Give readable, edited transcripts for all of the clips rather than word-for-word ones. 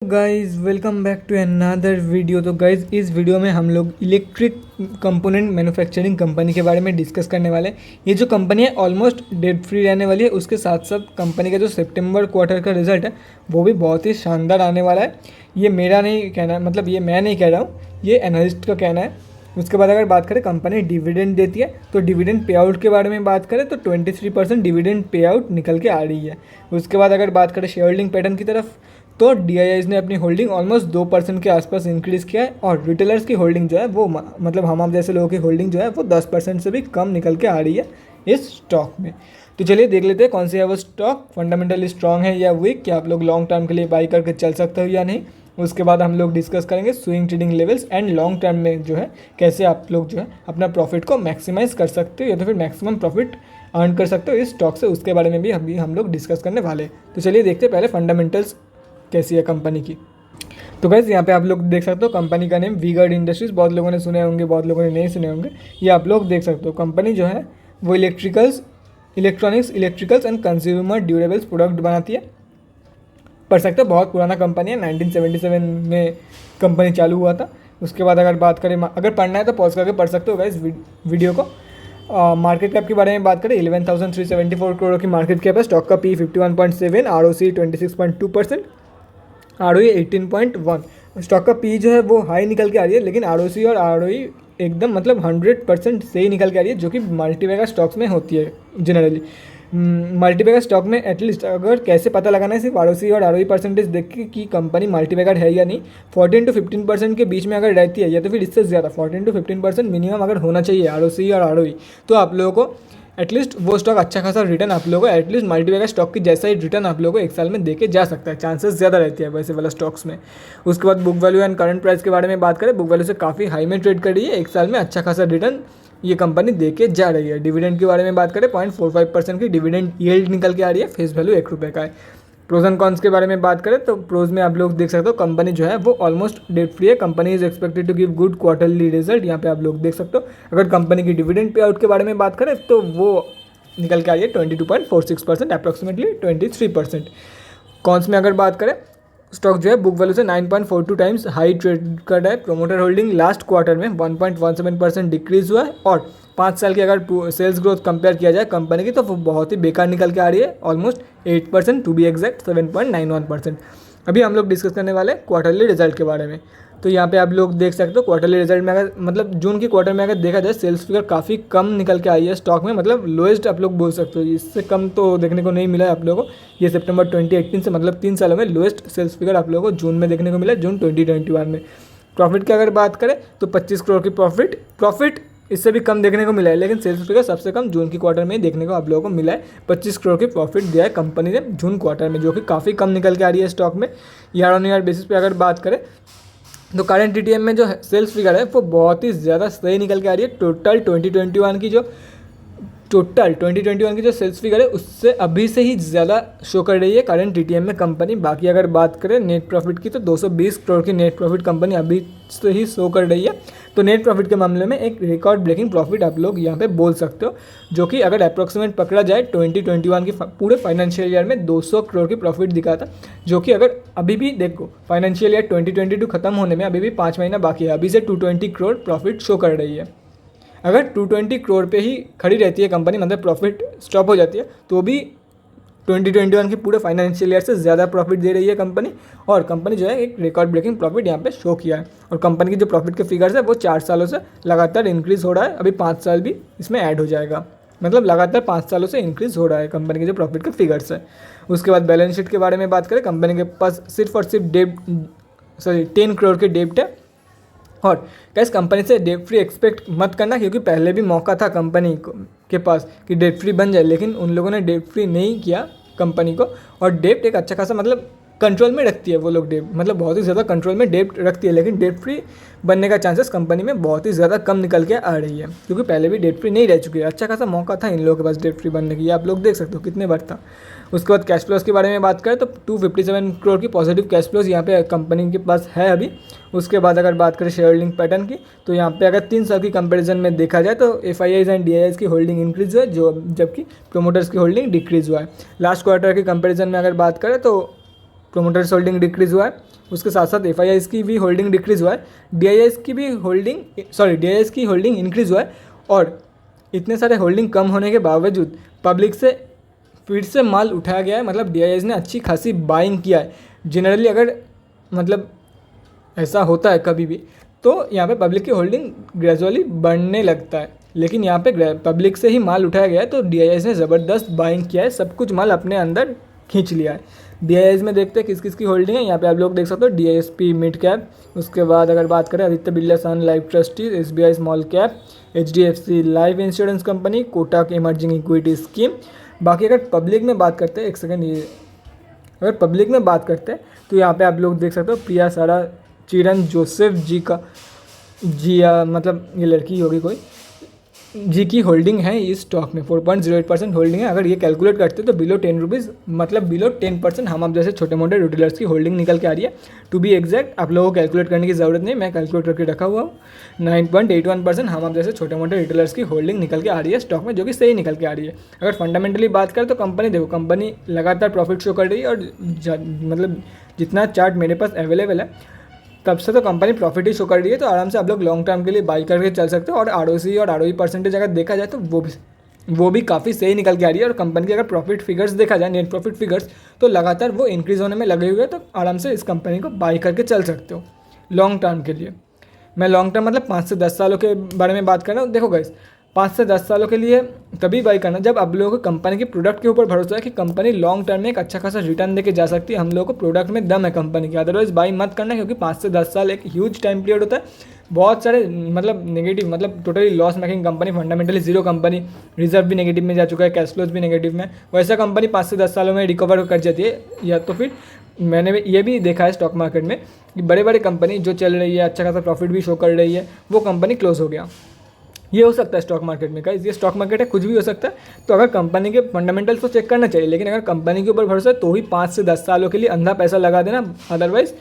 Guys welcome back to another video. तो guys इस video में हम लोग इलेक्ट्रिक कंपोनेंट मैन्युफैक्चरिंग कंपनी के बारे में डिस्कस करने वाले हैं। ये जो कंपनी है ऑलमोस्ट डेट फ्री रहने वाली है। उसके साथ साथ कंपनी का जो सितंबर क्वार्टर का रिजल्ट है वो भी बहुत ही शानदार आने वाला है। ये मेरा नहीं कहना, मतलब ये मैं नहीं कह रहा हूँ, ये एनालिस्ट का कहना है। उसके बाद अगर बात करें कंपनी डिविडेंड देती है तो डिविडेंड पे आउट के बारे में बात करें तो 23% डिविडेंड पे आउट निकल के आ रही है। उसके बाद अगर बात करें शेयर होल्डिंग पैटर्न की तरफ तो DIIs ने अपनी होल्डिंग ऑलमोस्ट 2% के आसपास इंक्रीज़ किया है और रिटेलर्स की होल्डिंग जो है वो मतलब हम जैसे लोगों की होल्डिंग जो है वो 10% से भी कम निकल के आ रही है इस स्टॉक में। तो चलिए देख लेते हैं कौन सी है वो स्टॉक, फंडामेंटली स्ट्रॉन्ग है या वीक, क्या आप लोग लॉन्ग टर्म के लिए बाई करके चल सकते हो या नहीं। उसके बाद हम लोग डिस्कस करेंगे swing trading levels and long term में जो है कैसे आप लोग जो है अपना प्रॉफिट को मैक्सिमाइज़ कर सकते हो या तो फिर मैक्सिमम प्रॉफिट अर्न कर सकते हो इस स्टॉक से। उसके बारे में भी अभी हम लोग डिस्कस करने वाले हैं। तो चलिए देखते हैं पहले फंडामेंटल्स कैसी है कंपनी की। तो गाइस यहाँ पे आप लोग देख सकते हो कंपनी का नेम वी-गार्ड इंडस्ट्रीज़, बहुत लोगों ने सुने होंगे, बहुत लोगों ने नहीं सुने होंगे। ये आप लोग देख सकते हो कंपनी जो है वो electronics and consumer durables product बनाती है। पढ़ सकते हो बहुत पुराना कंपनी है, 1977 में कंपनी चालू हुआ था। उसके बाद अगर बात करें, अगर पढ़ना है तो पॉज करके पढ़ सकते हो गाइस वीडियो को। मार्केट कैप के बारे में बात करें 11,374 करोड़ की मार्केट कैप है। स्टॉक का P 51.7, ROC 26.2%, ROE 18.1। स्टॉक का P जो है वो हाई निकल के आ रही है, लेकिन ROC और ROE एकदम मतलब 100% से ही निकल के आ रही है, जो कि मल्टीबैगर स्टॉक्स में होती है जनरली। मल्टीबैगर स्टॉक में एटलीस्ट अगर कैसे पता लगाना है, सिर्फ ROC और ROE परसेंटेज देख के कि कंपनी मल्टीबैगर है या नहीं। 14 to 15% के बीच में अगर रहती है या तो फिर इससे ज़्यादा 14 to 15% मिनिमम अगर होना चाहिए ROC और ROE, तो आप लोगों को एटलीस्ट वो स्टॉक अच्छा खासा रिटर्न आप लोगों को एटलीस्ट मल्टीबैगर स्टॉक की जैसा ही रिटर्न आप लोगों को एक साल में देके जा सकता है। चांसेस ज़्यादा रहती है वैसे वाला स्टॉक्स में। उसके बाद book value and current price के बारे में बात करें, बुक वैल्यू से काफ़ी हाई में ट्रेड कर रही है। एक साल में अच्छा खासा रिटर्न ये कंपनी दे के जा रही है। डिविडेंड के बारे में बात करें 0.45% की डिविडेंड यील्ड निकल के आ रही है। फेस वैल्यू ₹1 का है। प्रोज एंड कॉन्स के बारे में बात करें तो प्रोज में आप लोग देख सकते हो कंपनी जो है वो ऑलमोस्ट डेट फ्री है। Company is expected to give good quarterly result, यहाँ पे आप लोग देख सकते हो। अगर कंपनी की डिविडेंड पे आउट के बारे में बात करें तो वो निकल के आ रही है 22.46%, अप्रॉक्सीमेटली 23%। कॉन्स में अगर बात करें स्टॉक जो है बुक वैल्यू से 9.42 टाइम्स हाई ट्रेड कर रहा है। प्रोमोटर होल्डिंग लास्ट क्वार्टर में 1.17% डिक्रीज हुआ है और 5 साल की अगर सेल्स ग्रोथ कंपेयर किया जाए कंपनी की तो वो बहुत ही बेकार निकल के आ रही है, ऑलमोस्ट 8%, टू बी एग्जैक्ट 7.91%। अभी हम लोग डिस्कस करने वाले क्वार्टरली रिजल्ट के बारे में। तो यहाँ पे आप लोग देख सकते हो क्वार्टरली रिजल्ट में अगर मतलब जून की क्वार्टर में अगर देखा जाए सेल्स फिगर काफ़ी कम निकल के आई है स्टॉक में, मतलब लोएस्ट आप लोग बोल सकते हो। इससे कम तो देखने को नहीं मिला है आप लोगों को। ये सितंबर 2018 से मतलब 3 सालों में लोएस्ट सेल्स फिगर आप लोगों को जून में देखने को मिला, जून 2021 में। प्रॉफिट की अगर बात करें तो 25 करोड़ की प्रॉफिट इससे भी कम देखने को मिला है, लेकिन सेल्स फिगर सबसे कम जून की क्वार्टर में ही देखने को आप लोगों को मिला है। 25 करोड़ की प्रॉफिट दिया है कंपनी ने जून क्वार्टर में, जो कि काफ़ी कम निकल के आ रही है स्टॉक में। ईयर ऑन ईयर बेसिस पे अगर बात करें तो करंट TTM में जो सेल्स फिगर है वो बहुत ही ज़्यादा सही निकल के आ रही है। टोटल 2021 की जो सेल्स फिगर है उससे अभी से ही ज़्यादा शो कर रही है करंट TTM में कंपनी। बाकी अगर बात करें नेट प्रॉफिट की तो 220 करोड़ की नेट प्रॉफिट कंपनी अभी से ही शो कर रही है। तो नेट प्रॉफिट के मामले में एक रिकॉर्ड ब्रेकिंग प्रॉफिट आप लोग यहाँ पे बोल सकते हो, जो कि अगर अप्रॉक्सीमेट पकड़ा जाए 2021 की पूरे फाइनेंशियल ईयर में 200 करोड़ की प्रॉफिट दिखा था, जो कि अगर अभी भी देखो फाइनेंशियल ईयर 2022 खत्म होने में अभी भी 5 महीना बाकी है, अभी से 220 करोड़ प्रॉफिट शो कर रही है। अगर 220 करोड़ पे ही खड़ी रहती है कंपनी, मतलब प्रॉफिट स्टॉप हो जाती है, तो भी 2021 के पूरे फाइनेंशियल ईयर से ज़्यादा प्रॉफिट दे रही है कंपनी। और कंपनी जो है एक रिकॉर्ड ब्रेकिंग प्रॉफिट यहाँ पे शो किया है। और कंपनी की जो प्रॉफिट के फिगर्स है वो 4 सालों से लगातार इंक्रीज़ हो रहा है। अभी 5 साल भी इसमें ऐड हो जाएगा, मतलब लगातार 5 सालों से इंक्रीज़ हो रहा है कंपनी के जो प्रॉफिट के फिगर्स है। उसके बाद बैलेंस शीट के बारे में बात करें, कंपनी के पास सिर्फ और सिर्फ 10 करोड़ के डेब्ट है। और कैस कंपनी से डेट फ्री एक्सपेक्ट मत करना, क्योंकि पहले भी मौका था कंपनी के पास कि डेट फ्री बन जाए, लेकिन उन लोगों ने डेट फ्री नहीं किया कंपनी को। और डेप्ट एक अच्छा खासा मतलब कंट्रोल में रखती है वो लोग, डेप्ट मतलब बहुत ही ज़्यादा कंट्रोल में डेप्ट रखती है, लेकिन डेट फ्री बनने का चांसेस कंपनी में बहुत ही ज़्यादा कम निकल के आ रही है, क्योंकि पहले भी डेट फ्री नहीं रह चुकी है। अच्छा खासा मौका था इन लोगों के पास डेट फ्री बनने की, आप लोग देख सकते हो कितने बार था। उसके बाद कैश फ्लोज के बारे में बात करें तो 257 करोड़ की पॉजिटिव कैश फ्लोज यहाँ पे कंपनी के पास है अभी। उसके बाद अगर बात करें शेयर होल्डिंग पैटर्न की तो यहाँ पे अगर 3 साल की कंपैरिजन में देखा जाए तो FIIs एंड DIIs की होल्डिंग इंक्रीज हुआ है, जबकि प्रोमोटर्स की होल्डिंग डिक्रीज हुआ है। लास्ट क्वार्टर की कंपैरिजन में अगर बात करें तो प्रोमोटर्स होल्डिंग डिक्रीज़ हुआ है, उसके साथ साथ FIIs की भी होल्डिंग डिक्रीज़ हुआ है, DIIs की भी DIIs की होल्डिंग इंक्रीज़ हुआ है। और इतने सारे होल्डिंग कम होने के बावजूद पब्लिक से फिर से माल उठाया गया है, मतलब DIIs ने अच्छी खासी बाइंग किया है। जनरली अगर मतलब ऐसा होता है कभी भी तो यहाँ पे पब्लिक की होल्डिंग ग्रेजुअली बढ़ने लगता है, लेकिन यहाँ पे पब्लिक से ही माल उठाया गया है तो DIIs ने ज़बरदस्त बाइंग किया है, सब कुछ माल अपने अंदर खींच लिया है। DIIs में देखते हैं किस किस की होल्डिंग है। यहाँ पे आप लोग देख सकते हो DSP मिड कैप, उसके बाद अगर बात करें Aditya Birla sun life trustees, SBI small cap, HDFC life insurance company, Kotak emerging equity scheme. बाकी अगर पब्लिक में बात करते हैं, एक सेकेंड, ये अगर पब्लिक में बात करते हैं तो यहाँ पे आप लोग देख सकते हो प्रिया सारा चिरन जोसेफ जी का मतलब ये लड़की होगी कोई जी की होल्डिंग है इस स्टॉक में 4.08% होल्डिंग है। अगर ये कैलकुलेट करते तो बिलो 10 रुपीज़ मतलब बिलो 10% हम आप जैसे छोटे मोटे रिटेलर्स की होल्डिंग निकल के आ रही है। टू बी एग्जैक्ट आप लोगों को कैलकुलेट करने की ज़रूरत नहीं, मैं कैलकुलेट करके रखा हुआ हूँ। 9.81% हम आप जैसे छोटे मोटे रिटेलर्स की होल्डिंग निकल के आ रही है स्टॉक में, जो कि सही निकल के आ रही है। अगर फंडामेंटली बात करें तो कंपनी देखो, कंपनी लगातार प्रॉफिट शो कर रही है और मतलब जितना चार्ट मेरे पास अवेलेबल है तब से तो कंपनी प्रॉफिट ही शो कर रही है, तो आराम से आप लोग लॉन्ग टर्म के लिए बाई करके चल सकते हो। और ROC और ROE परसेंटेज अगर देखा जाए तो वो भी काफ़ी सही निकल के आ रही है। और कंपनी के अगर प्रॉफिट फिगर्स देखा जाए, नेट प्रॉफिट फिगर्स, तो लगातार वो इंक्रीज़ होने में लगे हुए हैं, तो आराम से इस कंपनी को बाई करके चल सकते हो लॉन्ग टर्म के लिए। मैं लॉन्ग टर्म मतलब 5 से 10 सालों के बारे में बात कर रहा हूँ। देखो गाइस, 5 से 10 सालों के लिए तभी बाई करना जब आप लोगों को कंपनी के प्रोडक्ट के ऊपर भरोसा है कि कंपनी लॉन्ग टर्म में एक अच्छा खासा रिटर्न देके जा सकती है। हम लोगों को प्रोडक्ट में दम है कंपनी की, अदरवाइज बाई मत करना, क्योंकि 5 से 10 साल एक ह्यूज टाइम पीरियड होता है। बहुत सारे मतलब नेगेटिव, मतलब totally loss making company, fundamentally zero company, reserve भी नेगेटिव में जा चुका है, कैश फ्लोज भी नेगेटिव में, वैसा कंपनी 5 से 10 सालों में रिकवर कर जाती है। या तो फिर मैंने ये भी देखा है स्टॉक मार्केट में कि बड़े बड़े कंपनी जो चल रही है, अच्छा खासा प्रॉफिट भी शो कर रही है, वो कंपनी क्लोज हो गया। ये हो सकता है स्टॉक मार्केट में, गाइस ये स्टॉक मार्केट है, कुछ भी हो सकता है। तो अगर कंपनी के फंडामेंटल्स को चेक करना चाहिए, लेकिन अगर कंपनी के ऊपर भरोसा है तो ही 5 से 10 सालों के लिए अंधा पैसा लगा देना, अदरवाइज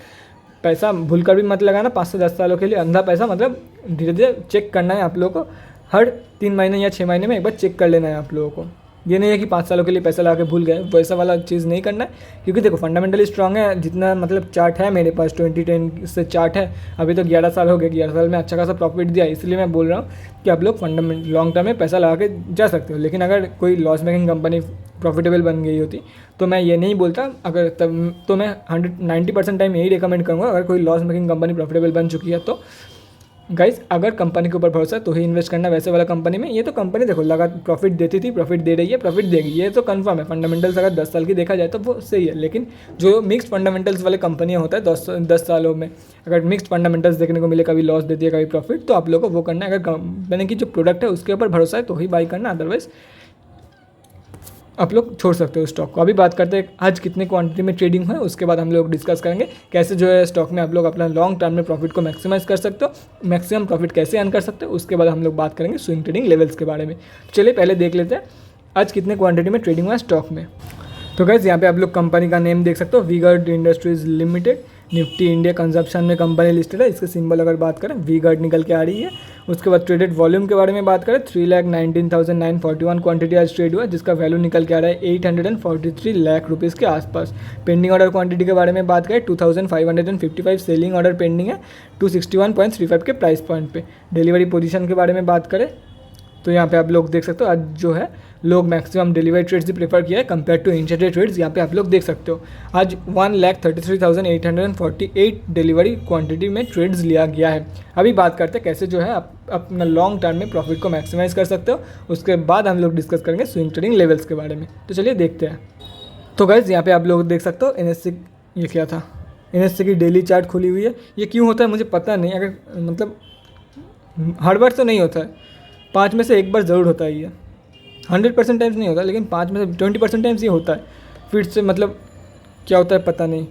पैसा भूलकर भी मत लगाना। 5 से 10 सालों के लिए अंधा पैसा मतलब धीरे धीरे चेक करना है आप लोगों को, हर 3 महीने या 6 महीने में एक बार चेक कर लेना है आप लोगों को। ये नहीं है कि 5 सालों के लिए पैसा लगा के भूल गए, वैसा वाला चीज़ नहीं करना है। क्योंकि देखो फंडामेंटली स्ट्रांग है, जितना मतलब चार्ट है मेरे पास 2010 से चार्ट है, अभी तो 11 साल हो गए, 11 साल में अच्छा खासा प्रॉफिट दिया, इसलिए मैं बोल रहा हूँ कि आप लोग फंडामेंट लॉन्ग टर्म में पैसा लगा के जा सकते हो। लेकिन अगर कोई लॉस मेकिंग कंपनी प्रॉफिटेबल बन गई होती तो मैं ये नहीं बोलता, अगर तब तो मैं 90% टाइम यही रिकमेंड करूँगा, अगर कोई लॉस मेकिंग कंपनी प्रॉफिटेबल बन चुकी है तो गाइस अगर कंपनी के ऊपर भरोसा है तो ही इन्वेस्ट करना वैसे वाला कंपनी में। ये तो कंपनी देखो लगातार प्रॉफिट देती थी, प्रॉफिट दे रही है, प्रॉफिट देगी, ये तो कंफर्म है। फंडामेंटल्स अगर 10 साल की देखा जाए तो वो सही है, लेकिन जो मिक्स्ड फंडामेंटल्स वाले कंपनियां होता है 10 सालों में अगर मिक्स्ड फंडामेंटल्स देखने को मिले, कभी लॉस देती है कभी प्रॉफिट, तो आप लोगों को वो करना है। अगर कंपनी की जो प्रोडक्ट है उसके ऊपर भरोसा है तो ही बाई करना, अदरवाइज आप लोग छोड़ सकते हो स्टॉक को। अभी बात करते हैं आज कितने क्वांटिटी में ट्रेडिंग है, उसके बाद हम लोग डिस्कस करेंगे कैसे जो है स्टॉक में आप लोग अपना लॉन्ग टर्म में प्रॉफिट को मैक्सिमाइज कर सकते हो, मैक्सिमम प्रॉफिट कैसे अर्न कर सकते हो। उसके बाद हम लोग बात करेंगे स्विंग ट्रेडिंग लेवल्स के बारे में। चलिए पहले देख लेते हैं आज कितने क्वांटिटी में ट्रेडिंग हुआ स्टॉक में। तो गाइस यहाँ पे आप लोग कंपनी का नेम देख सकते हो, V-Guard industries limited, Nifty India consumption में कंपनी लिस्टेड है। इसके सिंबल अगर बात करें वी-गार्ड निकल के आ रही है। उसके बाद ट्रेडेड वॉल्यूम के बारे में बात करें 3,19,941 क्वांटिटी आज ट्रेड हुआ, जिसका वैल्यू निकल के आ रहा है 843 लाख रुपीज़ के आसपास। पेंडिंग ऑर्डर क्वांटिटी के बारे में बात करें 2,555 सेलिंग ऑर्डर पेंडिंग है 261.35 के प्राइस पॉइंट पे। डिलीवरी पोजीशन के बारे में बात करें तो यहाँ पे आप लोग देख सकते हो आज जो है लोग मैक्सिमम डिलीवरी ट्रेड्स ही प्रेफर किया है कंपेयर टू इंट्राडे ट्रेड्स। यहाँ पे आप लोग देख सकते हो आज 1,33,848 डिलीवरी क्वांटिटी में ट्रेड्स लिया गया है। अभी बात करते हैं कैसे जो है आप अपना लॉन्ग टर्म में प्रॉफिट को मैक्सिमाइज कर सकते हो। उसके बाद हम लोग डिस्कस करेंगे स्विंग ट्रेडिंग लेवल्स के बारे में। तो चलिए देखते हैं। तो गाइज यहाँ पे आप लोग देख सकते हो NSE, ये क्या था, NSE की डेली चार्ट खुली हुई है। ये क्यों होता है मुझे पता नहीं, अगर मतलब हर बार तो नहीं होता है, 5 में से एक बार ज़रूर होता है। ये 100% टाइम्स नहीं होता, लेकिन 5 में से 20% टाइम्स ये होता है। फिर से मतलब क्या होता है पता नहीं।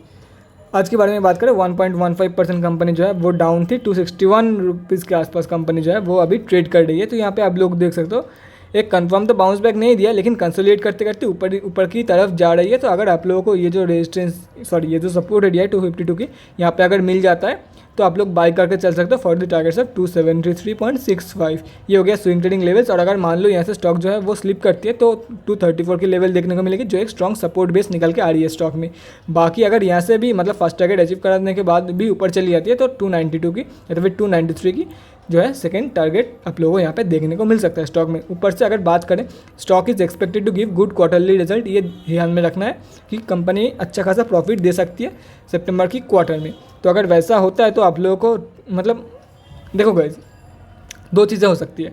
आज के बारे में बात करें 1.15% कंपनी जो है वो डाउन थी, 261 रुपीज़ के आसपास कंपनी जो है वो अभी ट्रेड कर रही है। तो यहाँ पे आप लोग देख सकते हो एक कंफर्म तो बाउंस बैक नहीं दिया, लेकिन कंसोलिडेट करते करते ऊपर की तरफ जा रही है। तो अगर आप लोगों को ये जो रेजिस्टेंस ये जो सपोर्ट एरिया है 252 की, यहाँ पे अगर मिल जाता है तो आप लोग बाई करके चल सकते हो फॉर द टारगेट्स ऑफ 273.65। ये हो गया स्विंग ट्रेडिंग लेवल्स। और अगर मान लो यहाँ से स्टॉक जो है वो स्लिप करती है तो 234 की लेवल देखने को मिलेगी, जो एक स्ट्रॉन्ग सपोर्ट बेस निकल के आ रही है स्टॉक में। बाकी अगर यहाँ से भी मतलब फर्स्ट टारगेट अचीव कराने के बाद भी ऊपर चली जाती है तो 292 की या तो फिर 293 की जो है सेकंड टारगेट आप लोगों को यहाँ पे देखने को मिल सकता है स्टॉक में। ऊपर से अगर बात करें, stock is expected to give good quarterly result. ये ध्यान में रखना है कि कंपनी अच्छा खासा प्रॉफिट दे सकती है सितंबर की क्वार्टर में। तो अगर वैसा होता है तो आप लोगों को मतलब देखो गाइस, दो चीज़ें हो सकती है।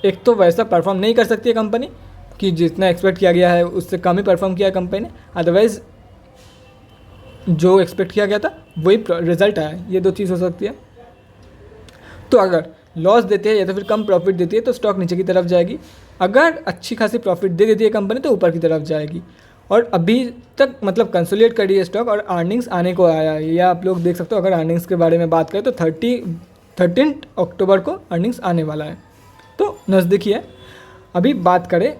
एक तो वैसा परफॉर्म नहीं कर सकती है कंपनी कि जितना एक्सपेक्ट किया गया है उससे कम ही परफॉर्म किया है कंपनी ने, अदरवाइज़ जो एक्सपेक्ट किया गया था वही रिजल्ट आया है। ये दो चीज़ हो सकती है। तो अगर लॉस देते हैं या तो फिर कम प्रॉफिट देती है तो स्टॉक नीचे की तरफ जाएगी। अगर अच्छी खासी प्रॉफिट दे देती है कंपनी तो ऊपर की तरफ जाएगी। और अभी तक मतलब कंसोलिडेट कर रही है स्टॉक और अर्निंग्स आने को आया है। या आप लोग देख सकते हो, अगर अर्निंग्स के बारे में बात करें तो 13 अक्टूबर को अर्निंग्स आने वाला है, तो नज़दीक ही है। अभी बात करें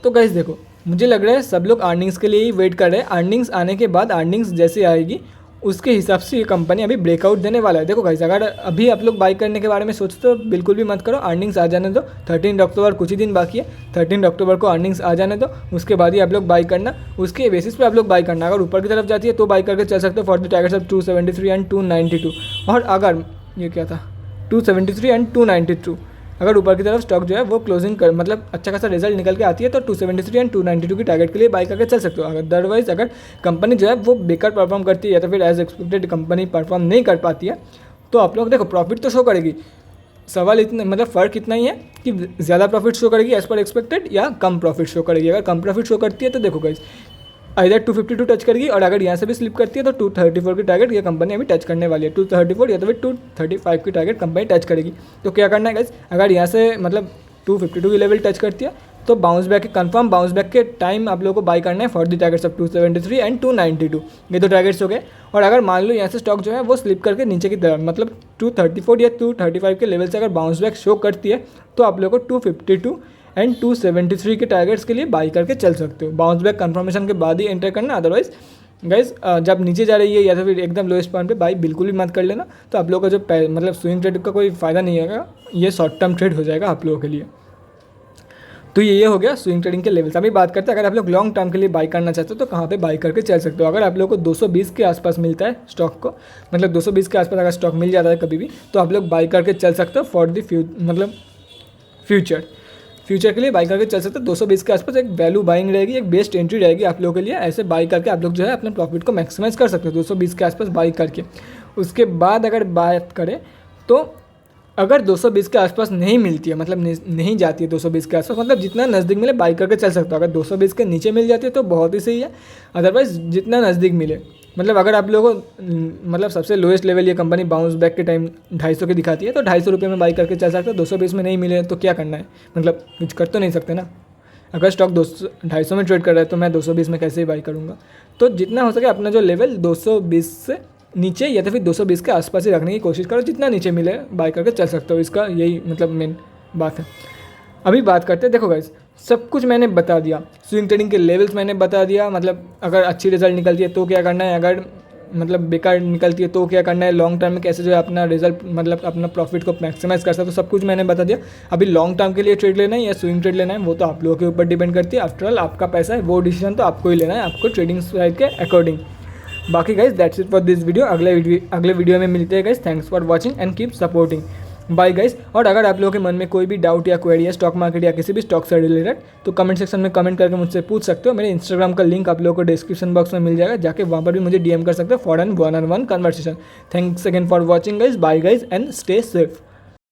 तो गाइस देखो, मुझे लग रहा है सब लोग अर्निंग्स के लिए ही वेट कर रहे हैं। अर्निंग्स आने के बाद अर्निंग्स जैसे आएगी उसके हिसाब से ये कंपनी अभी ब्रेकआउट देने वाला है। देखो गाइस, अगर अभी आप लोग बाई करने के बारे में सोचते हो तो बिल्कुल भी मत करो, अर्निंग्स आ जाने दो। 13 अक्टूबर कुछ ही दिन बाकी है, 13 अक्टूबर को अर्निंग्स आ जाने दो, उसके बाद ही आप लोग बाई करना। उसके बेसिस पे आप लोग बाई करना। अगर ऊपर की तरफ जाती है तो बाई करके चल सकते हो for the targets of 273 and 292। और अगर ये क्या था 273 एंड 292, अगर ऊपर की तरफ स्टॉक जो है वो क्लोजिंग कर मतलब अच्छा खासा रिजल्ट निकल के आती है तो 273 एंड 292 की टारगेट के लिए बाई करके चल सकते हो। अदरवाइज अगर कंपनी जो है वो बेकार परफॉर्म करती है या तो फिर एज एक्सपेक्टेड कंपनी परफॉर्म नहीं कर पाती है तो आप लोग देखो प्रॉफिट तो शो करेगी। सवाल इतना मतलब फ़र्क इतना ही है कि ज़्यादा प्रॉफिट शो करेगी एज पर एक्सपेक्टेड या कम प्रॉफिट शो करेगी। अगर कम प्रॉफिट शो करती है तो देखो गाइस इधर 252 टच करेगी, और अगर यहाँ से भी स्लिप करती है तो 234 की टारगेट ये कंपनी अभी टच करने वाली है। 234 या तो फिर 235 की टारगेट कंपनी टच करेगी। तो क्या करना है गाइस, अगर यहाँ से मतलब 252 की लेवल टच करती है तो बाउंस बैक के कंफर्म बाउंस बैक के टाइम आप लोगों को बाई करना है for the targets of 273 and 292। ये दो टारगेट्स हो गए। और अगर मान लो यहाँ से स्टॉक जो है वो स्लिप करके नीचे की तरफ मतलब 234 या 235 के लेवल से अगर बाउंस बैक शो करती है तो आप लोगों को 252 एंड 273 के टारगेट्स के लिए बाई करके चल सकते हो। बाउंस बैक कंफर्मेशन के बाद ही एंटर करना, अदरवाइज गाइस जब नीचे जा रही है या तो फिर एकदम लोएस्ट पॉइंट पे बाई बिल्कुल भी मत कर लेना। तो आप लोगों का जो मतलब स्विंग ट्रेड का कोई फ़ायदा नहीं होगा, ये शॉर्ट टर्म ट्रेड हो जाएगा आप लोगों के लिए। तो ये हो गया स्विंग ट्रेडिंग के लेवल्स। अभी बात करते हैं अगर आप लोग लॉन्ग टर्म के लिए बाई करना चाहते हो तो कहाँ पे बाई करके चल सकते हो। अगर आप लोग को 220 के आसपास मिलता है स्टॉक को, मतलब 220 के आसपास अगर स्टॉक मिल जाता है कभी भी तो आप लोग बाई करके चल सकते हो फॉर द मतलब फ्यूचर के लिए बाई करके चल सकते हो। 220 के आसपास एक वैल्यू बाइंग रहेगी, एक बेस्ट एंट्री रहेगी आप लोगों के लिए। ऐसे बाई करके आप लोग जो है अपने प्रॉफिट को मैक्सिमाइज कर सकते हो 220 के आसपास बाई करके। उसके बाद अगर बात करें तो अगर 220 के आसपास नहीं मिलती है मतलब नहीं जाती है 220 के आसपास, मतलब जितना नज़दीक मिले बाई करके चल सकते हो। अगर 220 के नीचे मिल जाती है तो बहुत ही सही है, अदरवाइज जितना नज़दीक मिले। मतलब अगर आप लोगों को मतलब सबसे लोएस्ट लेवल ये कंपनी बाउंस बैक के टाइम 250 की दिखाती है तो 250 रुपये में बाई करके चल सकते हो। 220 में नहीं मिले तो क्या करना है, मतलब कुछ कर तो नहीं सकते ना। अगर स्टॉक 250 में ट्रेड कर रहा है तो मैं 220 में कैसे ही बाई करूँगा। तो जितना हो सके अपना जो लेवल 220 से नीचे या तो फिर 220 के आसपास ही रखने की कोशिश करो, जितना नीचे मिले बाई करके चल सकते हो। इसका यही मतलब मेन बात है। अभी बात करते हैं, देखो गाइस सब कुछ मैंने बता दिया, स्विंग ट्रेडिंग के लेवल्स मैंने बता दिया, मतलब अगर अच्छी रिजल्ट निकलती है तो क्या करना है, अगर मतलब बेकार निकलती है तो क्या करना है, लॉन्ग टर्म में कैसे जो है अपना रिजल्ट मतलब अपना प्रॉफिट को मैक्सिमाइज कर सकते हो, सब कुछ मैंने बता दिया। अभी लॉन्ग टर्म के लिए ट्रेड लेना है या स्विंग ट्रेड लेना है वो तो आप लोगों के ऊपर डिपेंड करती है। आफ्टर ऑल आपका पैसा है, वो डिसीजन तो आपको ही लेना है, आपको ट्रेडिंग साइड के अकॉर्डिंग। बाकी guys that's it for this video. अगले वीडियो में मिलते हैं guys. Thanks for watching and keep supporting. Bye guys. और अगर आप लोगों के मन में कोई भी डाउट या क्वेरी है स्टॉक मार्केट या किसी भी स्टॉक से रिलेटेड तो कमेंट सेक्शन में कमेंट करके मुझसे पूछ सकते हो। मेरे इंस्टाग्राम का लिंक आप लोगों को डिस्क्रिप्शन बॉक्स में मिल जाएगा, जाके वहाँ पर भी मुझे DM कर सकते हो for an 1-on-1 conversation. Thanks again for watching guys. Bye guys and stay safe.